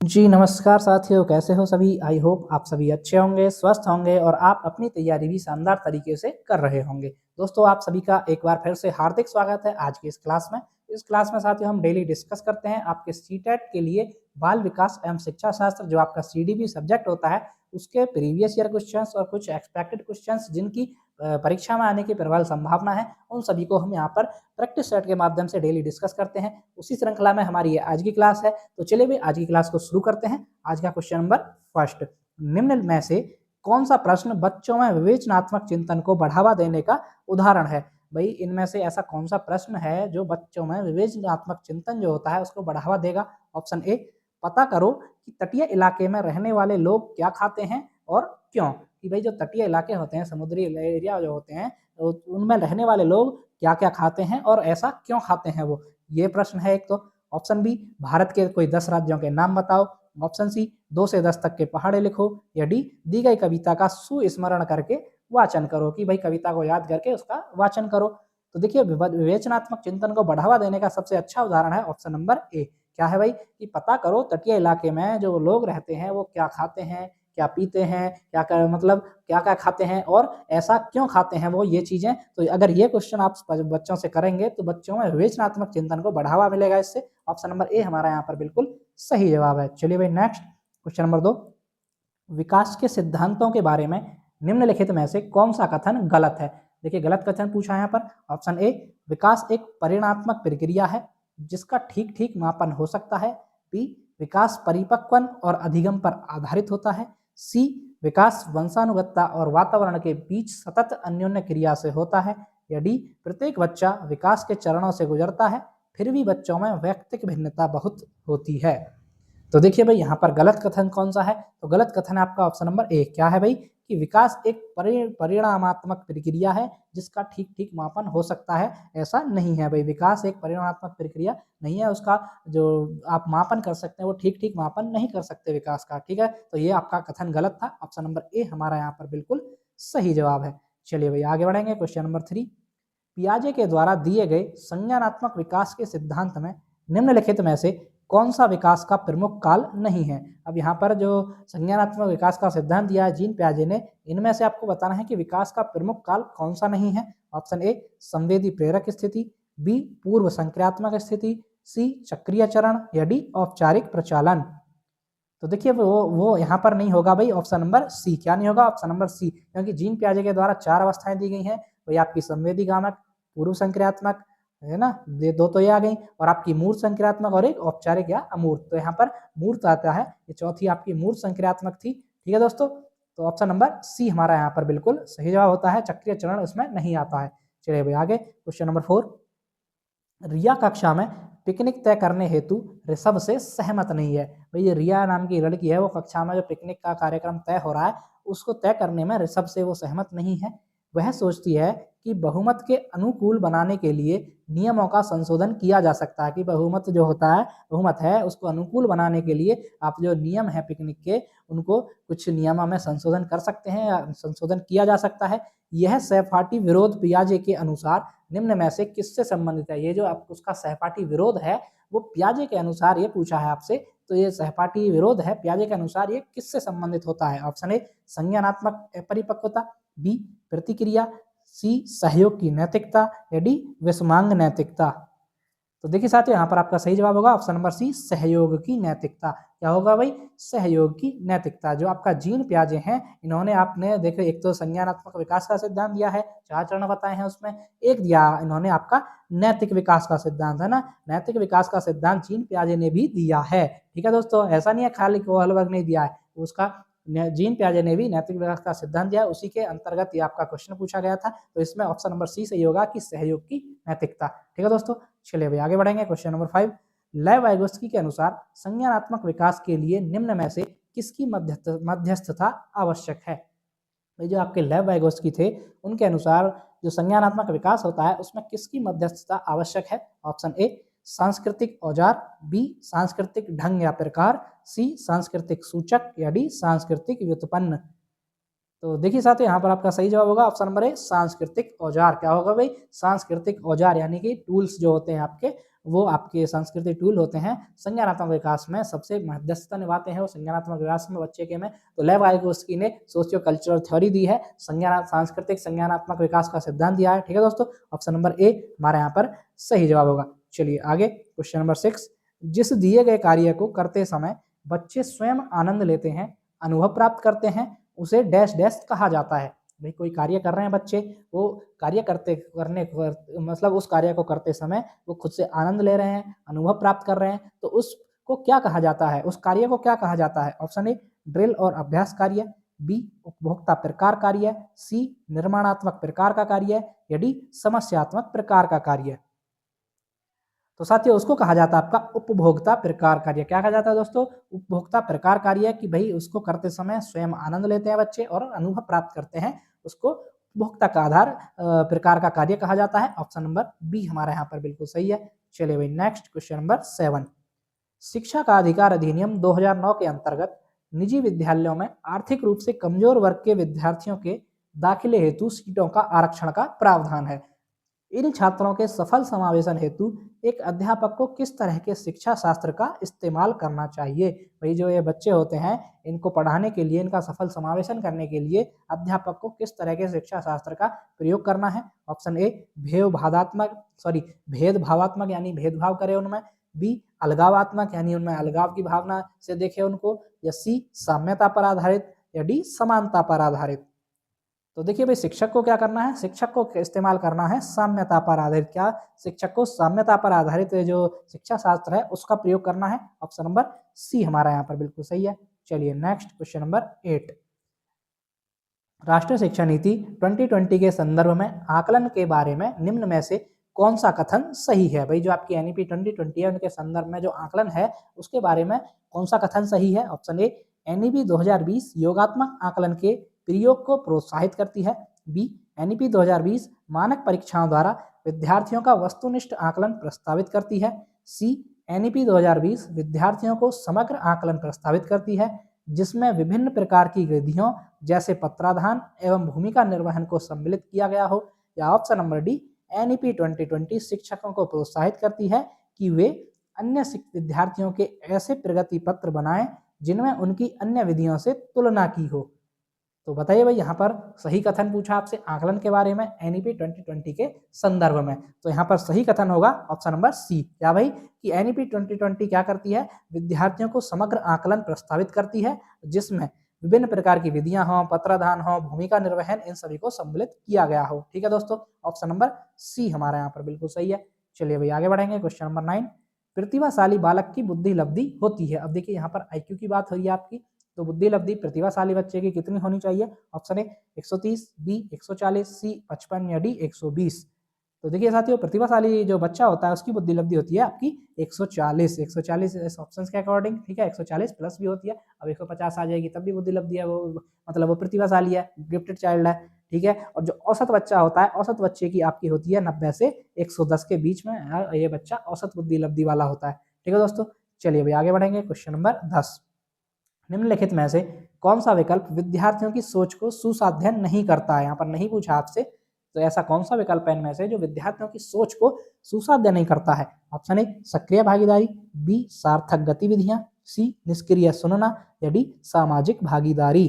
जी, नमस्कार साथियों, कैसे हो सभी? आई होप आप सभी अच्छे होंगे, स्वस्थ होंगे और आप अपनी तैयारी भी शानदार तरीके से कर रहे होंगे। दोस्तों, आप सभी का एक बार फिर से हार्दिक स्वागत है आज की इस क्लास में। इस क्लास में साथियों हम डेली डिस्कस करते हैं आपके सीटेट के लिए बाल विकास एवं शिक्षा शास्त्र जो आपका सीडीबी सब्जेक्ट होता है, उसके प्रीवियस ईयर क्वेश्चंस और कुछ एक्सपेक्टेड क्वेश्चंस जिनकी परीक्षा में आने की प्रबल संभावना है, उन सभी को हम यहाँ पर प्रैक्टिस सेट के माध्यम से डेली डिस्कस करते हैं। उसी श्रृंखला में हमारी ये आज की क्लास है। तो चलिए भाई आज की क्लास को शुरू करते हैं। आज का क्वेश्चन नंबर फर्स्ट, निम्न में से कौन सा प्रश्न बच्चों में विवेचनात्मक चिंतन को बढ़ावा देने का उदाहरण है? भाई इनमें से ऐसा कौन सा प्रश्न है जो बच्चों में विवेचनात्मक चिंतन जो होता है उसको बढ़ावा देगा? ऑप्शन ए, पता करो कि तटीय इलाके में रहने वाले लोग क्या खाते हैं और क्यों। कि भाई जो तटीय इलाके होते हैं, समुद्री एरिया जो होते हैं, तो उनमें रहने वाले लोग क्या क्या खाते हैं और ऐसा क्यों खाते हैं वो, ये प्रश्न है एक तो। ऑप्शन बी, भारत के कोई 10 राज्यों के नाम बताओ। ऑप्शन सी, 2 से 10 तक के पहाड़े लिखो। या डी, दी गई कविता का सुस्मरण करके वाचन करो। कि भाई कविता को याद करके उसका वाचन करो। तो देखिए विवेचनात्मक चिंतन को बढ़ावा देने का सबसे अच्छा उदाहरण है ऑप्शन नंबर ए। क्या है भाई? कि पता करो तटीय इलाके में जो लोग रहते हैं वो क्या खाते हैं, क्या पीते हैं, क्या क्या मतलब क्या क्या खाते हैं और ऐसा क्यों खाते हैं वो, ये चीजें। तो अगर ये क्वेश्चन आप बच्चों से करेंगे तो बच्चों में विवेचनात्मक चिंतन को बढ़ावा मिलेगा इससे। ऑप्शन नंबर ए हमारा यहाँ पर बिल्कुल सही जवाब है। चलिए भाई नेक्स्ट क्वेश्चन नंबर 2, विकास के सिद्धांतों के बारे में निम्नलिखित में से कौन सा कथन गलत है? देखिए गलत कथन पूछा है यहाँ पर। ऑप्शन ए, विकास एक परिणात्मक प्रक्रिया है जिसका ठीक ठीक मापन हो सकता है। बी, विकास परिपक्वन और अधिगम पर आधारित होता है। सी, विकास वंशानुगतता और वातावरण के बीच सतत अन्योन्य क्रिया से होता है। या डी, प्रत्येक बच्चा विकास के चरणों से गुजरता है फिर भी बच्चों में व्यक्तिक भिन्नता बहुत होती है। तो देखिए भाई यहाँ पर गलत कथन कौन सा है? तो गलत कथन है आपका ऑप्शन नंबर ए। क्या है भाई? कि विकास एक परिणामात्मक प्रक्रिया है जिसका ठीक ठीक मापन हो सकता है, ऐसा नहीं है भाई। विकास एक परिणामात्मक प्रक्रिया नहीं है, उसका जो आप मापन कर सकते हैं वो ठीक ठीक मापन नहीं कर सकते विकास का। ठीक है, तो ये आपका कथन गलत था। ऑप्शन नंबर ए हमारा यहाँ पर बिल्कुल सही जवाब है। चलिए भाई आगे बढ़ेंगे। क्वेश्चन नंबर 3, पियाजे के द्वारा दिए गए संज्ञानात्मक विकास के सिद्धांत में निम्नलिखित में से कौन सा विकास का प्रमुख काल नहीं है? अब यहाँ पर जो संज्ञानात्मक विकास का सिद्धांत दिया है जीन पियाजे ने, इनमें से आपको बताना है कि विकास का प्रमुख काल कौन सा नहीं है। ऑप्शन ए, संवेदी प्रेरक स्थिति। बी, पूर्व संक्रियात्मक स्थिति। सी, चक्रीय चरण। या डी, औपचारिक प्रचालन। तो देखिए वो यहाँ पर नहीं होगा भाई। Option number C. क्या नहीं होगा? ऑप्शन नंबर सी, क्योंकि जीन पियाजे के द्वारा 4 अवस्थाएं दी गई हैं। वही आपकी संवेदी गामक, पूर्व संक्रियात्मक, है ना, ये दो तो ये आ गई, और आपकी मूर्त संक्रियात्मक और एक औपचारिक या अमूर्त। तो यहाँ पर मूर्त आता है, ये चौथी आपकी मूर्त संक्रियात्मक थी। ठीक है दोस्तों, तो ऑप्शन नंबर सी हमारा यहाँ पर बिल्कुल सही जवाब होता है। चक्रीय चरण इसमें नहीं आता है। चलिए भाई आगे क्वेश्चन नंबर 4, रिया कक्षा में पिकनिक तय करने हेतु ऋषभ से सहमत नहीं है। भाई ये रिया नाम की लड़की है, वो कक्षा में जो पिकनिक का कार्यक्रम तय हो रहा है उसको तय करने में ऋषभ से वो सहमत नहीं है। वह सोचती है कि बहुमत के अनुकूल बनाने के लिए नियमों का संशोधन किया जा सकता है। कि बहुमत जो होता है, बहुमत है, उसको अनुकूल बनाने के लिए आप जो नियम है पिकनिक के, उनको कुछ नियमों में संशोधन कर सकते हैं या संशोधन किया जा सकता है। यह सहपाठी विरोध पियाजे के अनुसार निम्न में से किससे संबंधित है? ये जो आप उसका सहपाठी विरोध है वो पियाजे के अनुसार ये पूछा है आपसे, तो ये सहपाठी विरोध है पियाजे के अनुसार ये किससे संबंधित होता है? ऑप्शन ए, संज्ञानात्मक परिपक्वता। बी, प्रतिक्रिया। सी, सहयोग की नैतिकता। या डी, विषमांग नैतिकता। तो देखिए साथियों यहाँ पर आपका सही जवाब होगा ऑप्शन नंबर सी, सहयोग की नैतिकता। क्या होगा भाई? सहयोग की नैतिकता। जो आपका जीन पियाजे हैं, इन्होंने आपने देखो एक तो संज्ञानात्मक विकास का सिद्धांत दिया है, 4 चरण बताए हैं उसमें, एक दिया इन्होंने आपका नैतिक विकास का सिद्धांत, है ना। नैतिक विकास का सिद्धांत जीन पियाजे ने भी दिया है। ठीक है दोस्तों, ऐसा नहीं है खाली कोहलबर्ग ने दिया है, उसका जीन पियाजे ने भी नैतिक विकास का सिद्धांत दिया, उसी के अंतर्गत ये आपका क्वेश्चन पूछा गया था। तो इसमें ऑप्शन नंबर सी सही होगा कि सहयोग की नैतिकता। ठीक है दोस्तों, चलिए भाई आगे बढ़ेंगे। क्वेश्चन नंबर 5, लेव वाइगोत्स्की के अनुसार संज्ञानात्मक विकास के लिए निम्न में से किसकी मध्यस्थता आवश्यक है? जो आपके लेव वाइगोत्स्की थे, उनके अनुसार जो संज्ञानात्मक विकास होता है उसमें किसकी मध्यस्थता आवश्यक है? ऑप्शन ए, सांस्कृतिक औजार। बी, सांस्कृतिक ढंग या प्रकार। सी, सांस्कृतिक सूचक। या डी, सांस्कृतिक व्युत्पन्न। तो देखिए साथियों यहाँ पर आपका सही जवाब होगा ऑप्शन नंबर ए, सांस्कृतिक औजार। क्या होगा भाई? सांस्कृतिक औजार यानी कि टूल्स जो होते हैं आपके, वो आपके संस्कृति टूल होते हैं संज्ञानात्मक विकास में सबसे मध्यस्थता निभाते हैं। वो संज्ञानात्मक विकास में बच्चे के में तो लेव वाइगोत्स्की ने सोशियो कल्चरल थ्योरी दी है, सांस्कृतिक संज्ञानात्मक विकास का सिद्धांत दिया है। ठीक है दोस्तों, ऑप्शन नंबर ए हमारे यहाँ पर सही जवाब होगा। चलिए आगे क्वेश्चन नंबर 6, जिस दिए गए कार्य को करते समय बच्चे स्वयं आनंद लेते हैं, अनुभव प्राप्त करते हैं, उसे डैश डैश कहा जाता है। भाई कोई कार्य कर रहे हैं बच्चे, वो कार्य मतलब उस कार्य को करते समय वो खुद से आनंद ले रहे हैं, अनुभव प्राप्त कर रहे हैं, तो उसको क्या कहा जाता है, उस कार्य को क्या कहा जाता है? ऑप्शन ए ड्रिल और अभ्यास कार्य, बी उपभोक्ता प्रकार कार्य, सी निर्माणात्मक प्रकार का कार्य, या डी समस्यात्मक प्रकार का कार्य। तो साथियों उसको कहा जाता है आपका उपभोक्ता प्रकार कार्य। क्या कहा जाता है दोस्तों? उपभोक्ता प्रकार कार्य, कि भाई उसको करते समय स्वयं आनंद लेते हैं बच्चे और अनुभव प्राप्त करते हैं, उसको उपभोक्ता का आधार प्रकार का कार्य कहा जाता है। ऑप्शन नंबर बी हमारा यहाँ पर बिल्कुल सही है। चलिए भाई नेक्स्ट क्वेश्चन नंबर 7, शिक्षा का अधिकार अधिनियम 2009 के अंतर्गत निजी विद्यालयों में आर्थिक रूप से कमजोर वर्ग के विद्यार्थियों के दाखिले हेतु सीटों का आरक्षण का प्रावधान है। इन छात्रों के सफल समावेशन हेतु एक अध्यापक को किस तरह के शिक्षा शास्त्र का इस्तेमाल करना चाहिए? भाई जो ये बच्चे होते हैं इनको पढ़ाने के लिए, इनका सफल समावेशन करने के लिए अध्यापक को किस तरह के शिक्षा शास्त्र का प्रयोग करना है? ऑप्शन ए भेदभावात्मक यानी भेदभाव करे उनमें, बी अलगावात्मक यानी उनमें अलगाव की भावना से देखे उनको, या सी साम्यता पर आधारित, या डी समानता पर आधारित। तो देखिए भाई शिक्षक को क्या करना है, शिक्षक को इस्तेमाल करना है साम्यता पर आधारित। क्या शिक्षक को साम्यता पर आधारित जो शिक्षा शास्त्र है उसका प्रयोग करना है। ऑप्शन नंबर सी हमारा यहाँ पर बिल्कुल सही है। चलिए नेक्स्ट क्वेश्चन नंबर 8, राष्ट्रीय शिक्षा नीति 2020 के संदर्भ में आकलन के बारे में निम्न में से कौन सा कथन सही है? भाई जो आपकी एनईपी 2020 है उनके संदर्भ में जो आकलन है उसके बारे में कौन सा कथन सही है? ऑप्शन ए एनईपी 2020 योगात्मक आकलन के प्रयोग को प्रोत्साहित करती है, बी एनईपी 2020 मानक परीक्षाओं द्वारा विद्यार्थियों का वस्तुनिष्ठ आकलन प्रस्तावित करती है, सी एनईपी 2020 विद्यार्थियों को समग्र आकलन प्रस्तावित करती है जिसमें विभिन्न प्रकार की विधियों जैसे पत्राधान एवं भूमिका निर्वहन को सम्मिलित किया गया हो, या ऑप्शन नंबर डी एनईपी 2020 शिक्षकों को प्रोत्साहित करती है कि वे अन्य विद्यार्थियों के ऐसे प्रगति पत्र बनाएं जिनमें उनकी अन्य विधियों से तुलना की हो। तो बताइए भाई यहाँ पर सही कथन पूछा आपसे आकलन के बारे में एनईपी 2020 के संदर्भ में, तो यहाँ पर सही कथन होगा ऑप्शन नंबर सी। क्या भाई कि एनईपी 2020 क्या करती है? विद्यार्थियों को समग्र आकलन प्रस्तावित करती है जिसमें विभिन्न प्रकार की विधियां हों, पत्राधान हो, भूमिका निर्वहन, इन सभी को सम्मिलित किया गया हो। ठीक है दोस्तों, ऑप्शन नंबर सी हमारा यहाँ पर बिल्कुल सही है। चलिए भाई आगे बढ़ेंगे। क्वेश्चन नंबर 9, प्रतिभाशाली बालक की बुद्धि लब्धि होती है। अब देखिए यहाँ पर आईक्यू की बात हो रही है आपकी, तो बुद्धि लब्धि प्रतिभाशाली बच्चे की कितनी होनी चाहिए? ऑप्शन ए 130, बी 140, सी 55, या डी 120। तो देखिए साथियों प्रतिभाशाली जो बच्चा होता है उसकी बुद्धि लब्धि होती है आपकी 140 इस ऑप्शन के अकॉर्डिंग। ठीक है, 140 प्लस भी होती है, अब 150 आ जाएगी तब भी बुद्धि लब्धि है, वो मतलब वो प्रतिभाशाली है, गिफ्टेड चाइल्ड है। ठीक है, और जो औसत बच्चा होता है, औसत बच्चे की आपकी होती है 90 से 110 के बीच में, ये बच्चा औसत बुद्धि लब्धि वाला होता है। ठीक है दोस्तों, चलिए भाई आगे बढ़ेंगे। क्वेश्चन नंबर 10, निम्नलिखित में से कौन सा विकल्प विद्यार्थियों की सोच को सुसाध्य नहीं करता है? यहाँ पर नहीं पूछा आपसे, तो ऐसा कौन सा विकल्प है इनमें से जो विद्यार्थियों की सोच को सुसाध्य नहीं करता है? ऑप्शन ए सक्रिय भागीदारी, बी सार्थक गतिविधियां, सी निष्क्रिय सुनना, या डी सामाजिक भागीदारी।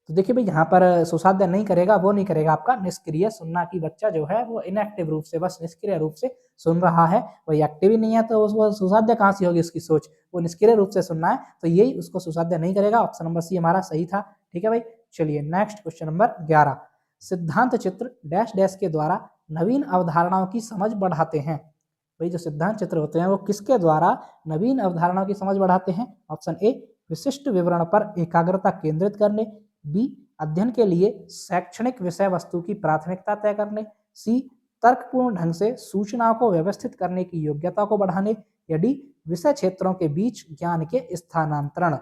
तो देखिए भाई यहाँ पर सुसाध्य नहीं करेगा, वो नहीं करेगा आपका निष्क्रिय सुनना, की बच्चा जो है वो इनएक्टिव रूप से, बस निष्क्रिय रूप से सुन रहा है, वही एक्टिव ही नहीं है, तो उसको सुसाध्य कहाँ से होगी उसकी सोच? वो निष्क्रिय रूप से सुनना है, तो यही उसको सुसाध्य नहीं करेगा। ऑप्शन नंबर सी हमारा सही था। ठीक है भाई, चलिए नेक्स्ट क्वेश्चन नंबर 11, सिद्धांत चित्र डैश डैश के द्वारा नवीन अवधारणाओं की समझ बढ़ाते हैं। भाई जो सिद्धांत चित्र होते हैं वो किसके द्वारा नवीन अवधारणाओं की समझ बढ़ाते हैं? ऑप्शन ए विशिष्ट विवरण पर एकाग्रता केंद्रित करने, बी अध्ययन के लिए शैक्षणिक विषय वस्तु की प्राथमिकता तय करने, सी तर्कपूर्ण ढंग से सूचनाओं को व्यवस्थित करने की योग्यता को बढ़ाने, या डी विषय क्षेत्रों के बीच ज्ञान के स्थानांतरण।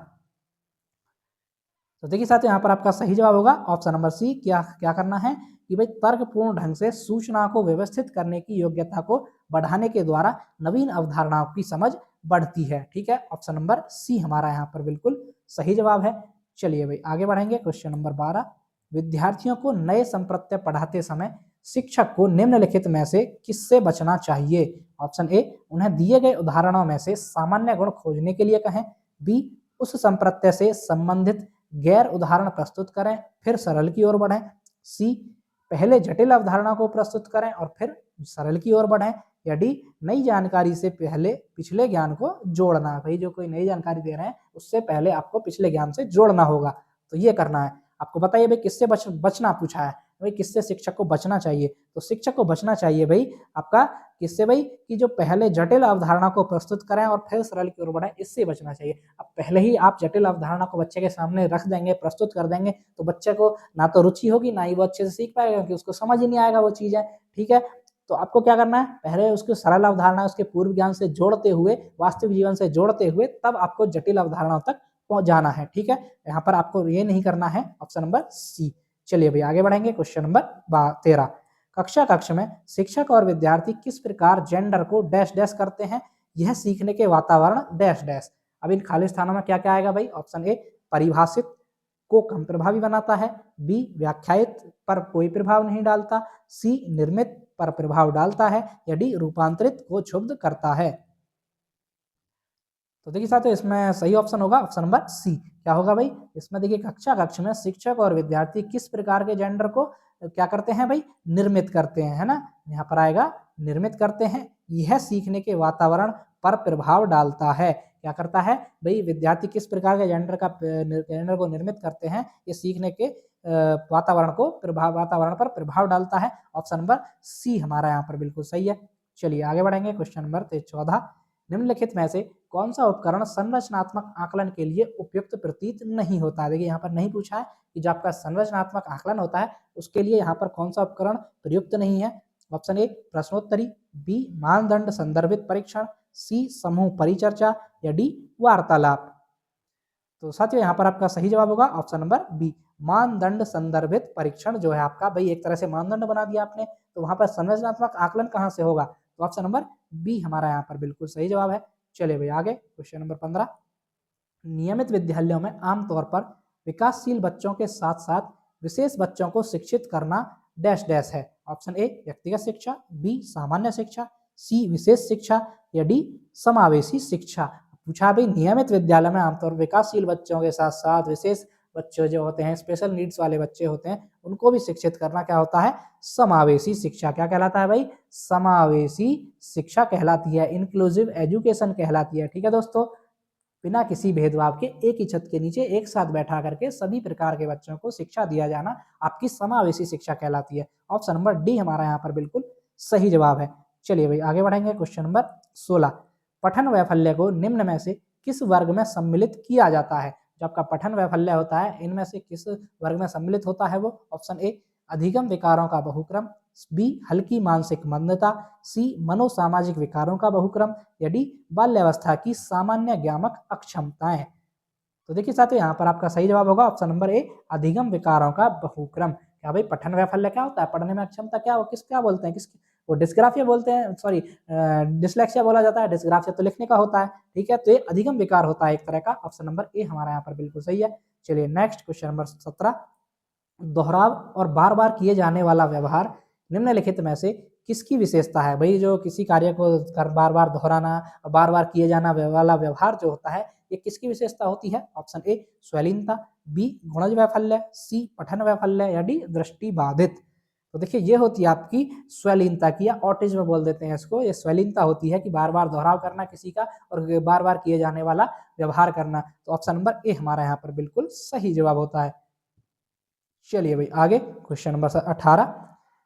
तो देखिए साथियों यहाँ पर आपका सही जवाब होगा ऑप्शन नंबर सी। क्या क्या करना है कि भाई तर्कपूर्ण ढंग से सूचनाओं को व्यवस्थित करने की योग्यता को बढ़ाने के द्वारा नवीन अवधारणाओं की समझ बढ़ती है। ठीक है, ऑप्शन नंबर सी हमारा यहाँ पर बिल्कुल सही जवाब है। चलिए भाई आगे बढ़ेंगे। क्वेश्चन नंबर 12, विद्यार्थियों को नए संप्रत्यय पढ़ाते समय शिक्षक को निम्नलिखित में से किससे बचना चाहिए? ऑप्शन ए, उन्हें दिए गए उदाहरणों में से सामान्य गुण खोजने के लिए कहें। बी, उस संप्रत्यय से संबंधित गैर उदाहरण प्रस्तुत करें फिर सरल की ओर बढ़ें। सी, पहले जटिल अवधारणा को प्रस्तुत करें और फिर सरल की ओर बढ़ें। या डी, नई जानकारी से पहले पिछले ज्ञान को जोड़ना। भाई जो कोई नई जानकारी दे रहे हैं उससे पहले आपको पिछले ज्ञान से जोड़ना होगा, तो ये करना है। आपको बताइए भाई किससे बचना पूछा है, भाई किससे शिक्षक को बचना चाहिए? तो शिक्षक को बचना चाहिए भाई आपका किससे भाई, कि जो पहले जटिल अवधारणा को प्रस्तुत करें और फिर सरल की ओर बढ़ें, इससे बचना चाहिए। अब पहले ही आप जटिल अवधारणा को बच्चे के सामने रख देंगे, प्रस्तुत कर देंगे, तो बच्चे को ना तो रुचि होगी, ना ही वो अच्छे से सीख पाएगा, क्योंकि उसको समझ ही नहीं आएगा वो चीजें। ठीक है, तो आपको क्या करना है, पहले उसको सरल अवधारणा उसके पूर्व ज्ञान से जोड़ते हुए, वास्तविक जीवन से जोड़ते हुए, तब आपको जटिल अवधारणाओं तक पहुंच जाना है। ठीक है, यहाँ पर आपको ये नहीं करना है, ऑप्शन नंबर सी। चलिए भाई आगे बढ़ेंगे। क्वेश्चन नंबर 13, कक्षा कक्ष में शिक्षक और विद्यार्थी किस प्रकार जेंडर को डैश डैश करते हैं, यह सीखने के वातावरण डैश डैश। अब इन खाली स्थानों में क्या क्या आएगा भाई? ऑप्शन ए, परिभाषित को कम प्रभावी बनाता है। बी, व्याख्यायित पर कोई प्रभाव नहीं डालता। सी, निर्मित पर प्रभाव डालता है। या डी, रूपांतरित को क्षुब्ध करता है। तो देखिए साथियों, इसमें सही ऑप्शन होगा ऑप्शन नंबर सी। क्या होगा भाई? इसमें देखिए कक्षा कक्ष में शिक्षक और विद्यार्थी किस प्रकार के जेंडर को क्या करते हैं भाई? निर्मित करते हैं, है ना। यहाँ पर आएगा निर्मित करते हैं, यह सीखने के वातावरण पर प्रभाव डालता है। क्या करता है भाई? विद्यार्थी किस प्रकार के जेंडर को निर्मित करते हैं, ये सीखने के वातावरण पर प्रभाव डालता है। ऑप्शन नंबर सी हमारा यहाँ पर बिल्कुल सही है। चलिए आगे बढ़ेंगे। क्वेश्चन नंबर 14, निम्नलिखित में से कौन सा उपकरण संरचनात्मक आकलन के लिए उपयुक्त प्रतीत नहीं होता है? देखिए यहाँ पर नहीं पूछा है कि जो आपका संरचनात्मक आकलन होता है उसके लिए यहाँ पर कौन सा उपकरण प्रयुक्त नहीं है। ऑप्शन ए, प्रश्नोत्तरी। बी, मानदंड संदर्भित परीक्षण। सी, समूह परिचर्चा। या डी, वार्तालाप। तो साथियों यहाँ पर आपका सही जवाब होगा ऑप्शन नंबर बी, मानदंड संदर्भित परीक्षण। जो है आपका भाई एक तरह से मानदंड बना दिया आपने, तो वहां पर संरचनात्मक आकलन कहाँ से होगा? तो ऑप्शन नंबर बी हमारा यहाँ पर बिल्कुल सही जवाब है। चलिए भाई आगे। क्वेश्चन नंबर 15, नियमित विद्यालयों में आमतौर पर विकासशील बच्चों के साथ साथ विशेष बच्चों को शिक्षित करना डैश डैश है। ऑप्शन ए, व्यक्तिगत शिक्षा। बी, सामान्य शिक्षा। सी, विशेष शिक्षा। या डी, समावेशी शिक्षा। पूछा भाई नियमित विद्यालय में आमतौर विकासशील बच्चों के साथ साथ विशेष बच्चे जो होते हैं, स्पेशल नीड्स वाले बच्चे होते हैं, उनको भी शिक्षित करना क्या होता है? समावेशी शिक्षा। क्या कहलाता है भाई? समावेशी शिक्षा कहलाती है, इंक्लूसिव एजुकेशन कहलाती है। ठीक है दोस्तों, बिना किसी भेदभाव के एक ही छत के नीचे एक साथ बैठा करके सभी प्रकार के बच्चों को शिक्षा दिया जाना आपकी समावेशी शिक्षा कहलाती है। ऑप्शन नंबर डी हमारा यहाँ पर बिल्कुल सही जवाब है। चलिए भाई आगे बढ़ेंगे। क्वेश्चन नंबर 16, पठन वैफल्य को निम्न में से किस वर्ग में सम्मिलित किया जाता है? जो आपका पठन वैफल्य होता है इनमें से किस वर्ग में सम्मिलित होता है वो? ऑप्शन ए, अधिगम विकारों का बहुक्रम। बी, हल्की मानसिक मंदता। सी, मनोसामाजिक विकारों का बहुक्रम। या डी, बाल्यावस्था की सामान्य ज्ञानक अक्षमताएं। तो देखिए साथियों यहाँ पर आपका सही जवाब होगा ऑप्शन नंबर ए, अधिगम विकारों का बहुक्रम। क्या भाई पठन वैफल्य क्या होता है? पढ़ने में अक्षमता क्या बोलते हैं? वो डिस्ग्राफिया बोलते हैं, सॉरी डिसलेक्सिया बोला जाता है। डिस्ग्राफिया तो लिखने का होता है। ठीक है, तो ये अधिगम विकार होता है एक तरह का। ऑप्शन नंबर ए हमारा यहाँ पर बिल्कुल सही है। चलिए नेक्स्ट क्वेश्चन नंबर 17, दोहराव और बार बार किए जाने वाला व्यवहार निम्नलिखित में से किसकी विशेषता है? भाई जो किसी कार्य को बार बार दोहराना और बार बार किए जाना वाला व्यवहार जो होता है ये किसकी विशेषता होती है? Option A, स्वैलीनता। बी, गुणज वैफल्य। सी, पठन वैफल्य। या डी, दृष्टि बाधित। तो देखिए ये होती है आपकी स्वैलीनता की, या ऑटिज्म बोल देते हैं इसको। ये स्वैलीनता होती है कि बार बार दोहराव करना किसी का और बार बार किए जाने वाला व्यवहार करना। तो ऑप्शन नंबर ए हमारा यहाँ पर बिल्कुल सही जवाब होता है। चलिए भाई आगे। क्वेश्चन नंबर 18,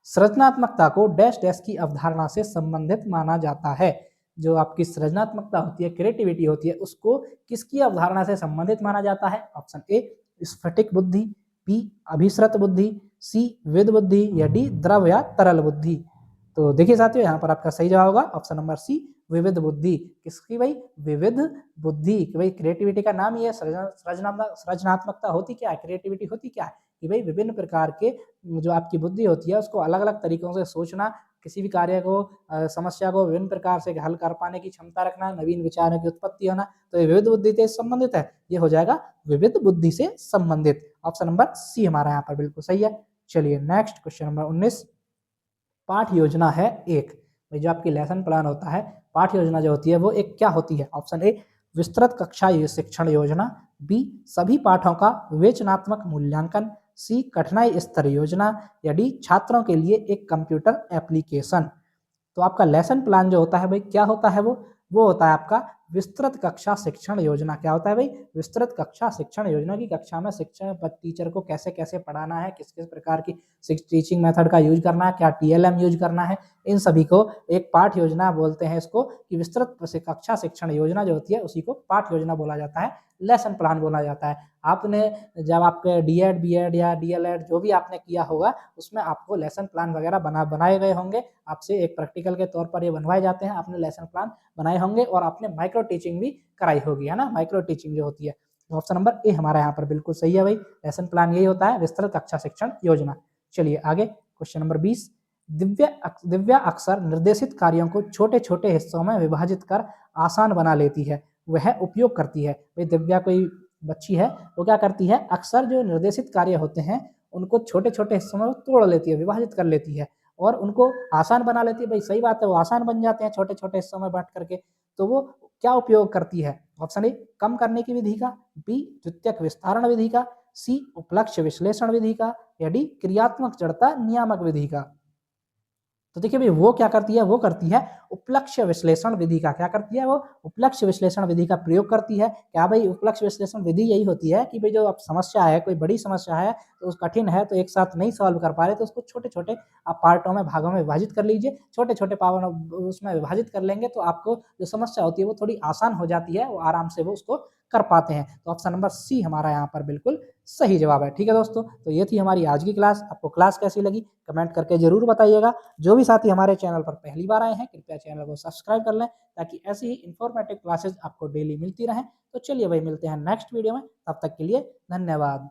सृजनात्मकता को डैश डैश की अवधारणा से संबंधित माना जाता है। जो आपकी सृजनात्मकता होती है, क्रिएटिविटी होती है, उसको किसकी अवधारणा से संबंधित माना जाता है? ऑप्शन ए, स्फटिक बुद्धि। बी, अभिसृत बुद्धि। सी, विद बुद्धि। या डी, द्रव या तरल बुद्धि। तो देखिए साथियों यहाँ पर आपका सही जवाब होगा ऑप्शन नंबर सी, विविध बुद्धि। किसकी भाई? विविध बुद्धि। कि भाई क्रिएटिविटी का नाम ही है, सृजनात्मकता होती क्या है, क्रिएटिविटी होती क्या है? कि भाई विभिन्न प्रकार के जो आपकी बुद्धि होती है उसको अलग अलग तरीकों से सोचना, किसी भी कार्य को समस्या को विभिन्न प्रकार से हल कर पाने की क्षमता रखना, नवीन विचारों की उत्पत्ति होना। तो ये विविध बुद्धि से संबंधित है, ये हो जाएगा विविध बुद्धि से संबंधित। ऑप्शन नंबर सी हमारा यहाँ पर बिल्कुल सही है। चलिए नेक्स्ट क्वेश्चन नंबर 19, पाठ योजना है एक। भाई जो आपकी लेसन प्लान होता है, पाठ योजना जो होती है वो एक क्या होती है? ऑप्शन ए विस्तृत कक्षा शिक्षण योजना, बी सभी पाठों का विवेचनात्मक मूल्यांकन, सी कठिनाई स्तर योजना, या डी छात्रों के लिए एक कंप्यूटर एप्लीकेशन। तो आपका लेसन प्लान जो होता है भाई क्या होता है? वो होता है आपका विस्तृत कक्षा शिक्षण योजना। क्या होता है भाई? विस्तृत कक्षा शिक्षण योजना की कक्षा में शिक्षण टीचर को कैसे कैसे पढ़ाना है, किस किस प्रकार की टीचिंग मेथड का यूज करना है, क्या टीएलएम यूज करना है, इन सभी को एक पाठ योजना बोलते हैं इसको, कि विस्तृत कक्षा शिक्षण योजना जो होती है उसी को पाठ योजना बोला जाता है, लेसन प्लान बोला जाता है। आपने जब आपके डीएड बीएड या डीएलएड जो भी आपने किया होगा उसमें आपको लेसन प्लान वगैरह बनाए गए होंगे, आपसे एक प्रैक्टिकल के तौर पर ये बनवाए जाते हैं, आपने लेसन प्लान बनाए होंगे और आपने माइक्रो टीचिंग भी कराई होगी, है ना? माइक्रो टीचिंग जो होती है। तो ऑप्शन नंबर ए हमारा यहाँ पर बिल्कुल सही है भाई, लेसन प्लान यही होता है, विस्तृत कक्षा शिक्षण योजना। चलिए आगे क्वेश्चन नंबर 20। दिव्या अक्सर निर्देशित कार्यों को छोटे छोटे हिस्सों में विभाजित कर आसान बना लेती है, वह उपयोग करती है। भाई दिव्या कोई बच्ची है, वो क्या करती है? अक्सर जो निर्देशित कार्य होते हैं उनको छोटे छोटे हिस्सों में तोड़ लेती है, विभाजित कर लेती है और उनको आसान बना लेती है। भाई सही बात है, वो आसान बन जाते हैं छोटे छोटे हिस्सों में बांट करके। तो वो क्या उपयोग करती है? ऑप्शन ए कम करने की विधि का, बी द्वितीयक विस्तारण विधि का, सी उपलक्ष्य विश्लेषण विधि का, या डी क्रियात्मक जड़ता नियामक विधि का। तो देखिए भाई वो क्या करती है? वो करती है उपलक्ष्य विश्लेषण विधि का। क्या करती है वो? उपलक्ष्य विश्लेषण विधि का प्रयोग करती है। क्या भाई? उपलक्ष्य विश्लेषण विधि यही होती है कि भाई जो आप समस्या है, कोई बड़ी समस्या है तो उस कठिन है तो एक साथ नहीं सॉल्व कर पा रहे तो उसको छोटे छोटे आप पार्टों में, भागों में विभाजित कर लीजिए। छोटे छोटे पावर उसमें विभाजित कर लेंगे तो आपको जो समस्या होती है वो थोड़ी आसान हो जाती है, वो आराम से वो उसको कर पाते हैं। तो ऑप्शन नंबर सी हमारा यहाँ पर बिल्कुल सही जवाब है। ठीक है दोस्तों, तो ये थी हमारी आज की क्लास। आपको क्लास कैसी लगी कमेंट करके जरूर बताइएगा। जो भी साथी हमारे चैनल पर पहली बार आए हैं कृपया चैनल को सब्सक्राइब कर लें ताकि ऐसी ही इन्फॉर्मेटिव क्लासेस आपको डेली मिलती रहें। तो चलिए भाई मिलते हैं नेक्स्ट वीडियो में, तब तक के लिए धन्यवाद।